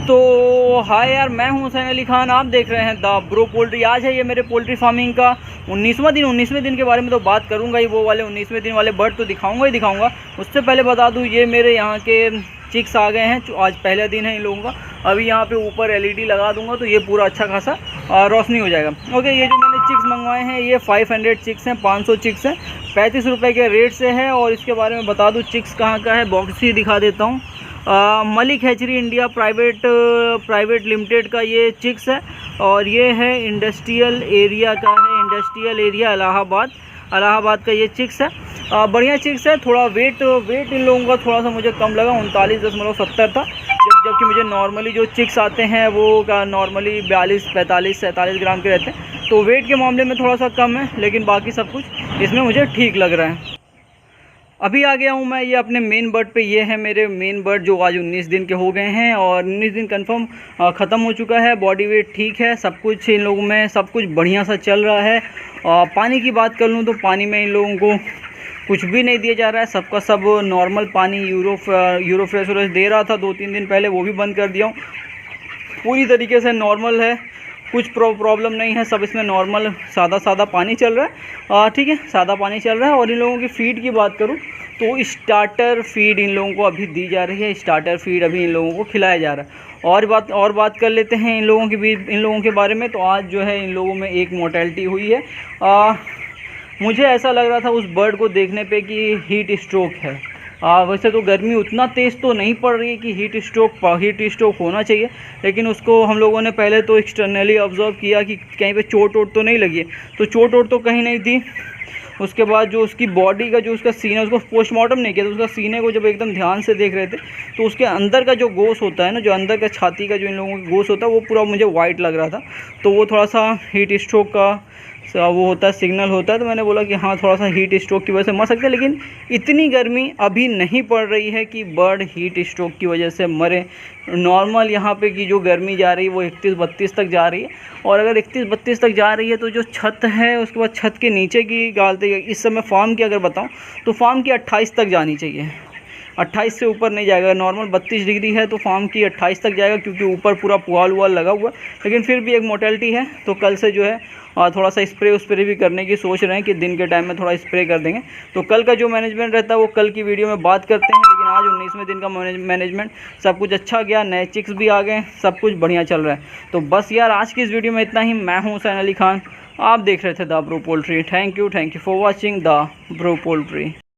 तो हाय यार, मैं हूं हुसैन अली खान। आप देख रहे हैं द ब्रो पोल्ट्री। आज है ये मेरे पोल्ट्री फार्मिंग का 19वें दिन के बारे में तो बात करूंगा ही। वो वाले 19वें दिन वाले बर्ड तो दिखाऊंगा ही दिखाऊंगा। उससे पहले बता दूं, ये मेरे यहाँ के चिक्स आ गए हैं। आज पहला दिन है इन लोगों का। अभी यहाँ पे ऊपर एलईडी लगा दूंगा तो ये पूरा अच्छा खासा रोशनी हो जाएगा। ओके, ये जो मैंने चिक्स मंगवाए हैं ये 500 चिक्स हैं, 500 चिक्स हैं, 35 रुपये के रेट से है। और इसके बारे में बता दूँ चिक्स कहाँ का है, बॉक्स ही दिखा देता हूँ। Malik hatchery India private limited का ये चिक्स है और ये है इंडस्ट्रियल एरिया का है, इंडस्ट्रियल एरिया इलाहाबाद का ये चिक्स है। बढ़िया चिक्स है। थोड़ा वेट इन लोगों का थोड़ा सा मुझे कम लगा, 39.70 था, जबकि मुझे नॉर्मली जो चिक्स आते हैं वो नॉर्मली 42, 45, 47 ग्राम के रहते हैं। तो वेट के मामले में थोड़ा सा कम है, लेकिन बाकी सब कुछ इसमें मुझे ठीक लग रहा है। अभी आ गया हूँ मैं ये अपने मेन बर्ड पे। ये है मेरे मेन बर्ड जो आज 19 दिन के हो गए हैं और 19 दिन कंफर्म ख़त्म हो चुका है। बॉडी वेट ठीक है, सब कुछ इन लोगों में सब कुछ बढ़िया सा चल रहा है। पानी की बात कर लूँ तो पानी में इन लोगों को कुछ भी नहीं दिया जा रहा है। सबका सब नॉर्मल पानी यूरोफ्रेश दे रहा था 2-3 दिन पहले, वो भी बंद कर दिया हूँ। पूरी तरीके से नॉर्मल है, कुछ प्रॉब्लम नहीं है। सब इसमें नॉर्मल सादा पानी चल रहा है। ठीक है, सादा पानी चल रहा है। और इन लोगों की फ़ीड की बात करूं तो स्टार्टर फ़ीड इन लोगों को अभी दी जा रही है। स्टार्टर फ़ीड अभी इन लोगों को खिलाया जा रहा है। और बात कर लेते हैं इन लोगों के बारे में। तो आज जो है इन लोगों में एक मोर्टेलिटी हुई है। मुझे ऐसा लग रहा था उस बर्ड को देखने पे कि हीट स्ट्रोक है। वैसे तो गर्मी उतना तेज़ तो नहीं पड़ रही है कि हीट स्ट्रोक होना चाहिए, लेकिन उसको हम लोगों ने पहले तो एक्सटर्नली ऑब्जर्व किया कि कहीं पे चोट तो नहीं लगी है। तो चोट तो कहीं नहीं थी। उसके बाद जो उसकी बॉडी का जो उसका सीना, उसको पोस्टमार्टम नहीं किया तो उसका सीने को जब एकदम ध्यान से देख रहे थे तो उसके अंदर का जो गोश होता है ना, जो अंदर का छाती का जो इन लोगों का गोश होता है वो पूरा मुझे वाइट लग रहा था। तो वो थोड़ा सा हीट स्ट्रोक का वो होता है, सिग्नल होता है। तो मैंने बोला कि हाँ, थोड़ा सा हीट स्ट्रोक की वजह से मर सकते हैं, लेकिन इतनी गर्मी अभी नहीं पड़ रही है कि बर्ड हीट स्ट्रोक की वजह से मरे। नॉर्मल यहाँ पे की जो गर्मी जा रही है वो 31-32 तक जा रही है। और अगर 31-32 तक जा रही है तो जो छत है उसके बाद छत के नीचे की गालते, इस समय फार्म की अगर बताऊँ तो फार्म की 28 तक जानी चाहिए। 28 से ऊपर नहीं जाएगा। नॉर्मल 32 डिग्री है तो फार्म की 28 तक जाएगा, क्योंकि ऊपर पूरा पुआल वुआल लगा हुआ है। लेकिन फिर भी एक मोर्टेलिटी है। तो कल से जो है थोड़ा सा स्प्रे भी करने की सोच रहे हैं कि दिन के टाइम में थोड़ा स्प्रे कर देंगे। तो कल का जो मैनेजमेंट रहता है वो कल की वीडियो में बात करते हैं। लेकिन आज 19वें दिन का मैनेजमेंट सब कुछ अच्छा गया, नए चिक्स भी आ गए, सब कुछ बढ़िया चल रहा है। तो बस यार, आज की इस वीडियो में इतना ही। मैं हूँ हुसैन अली खान, आप देख रहे थे the bro poultry. Thank you for watching the bro poultry.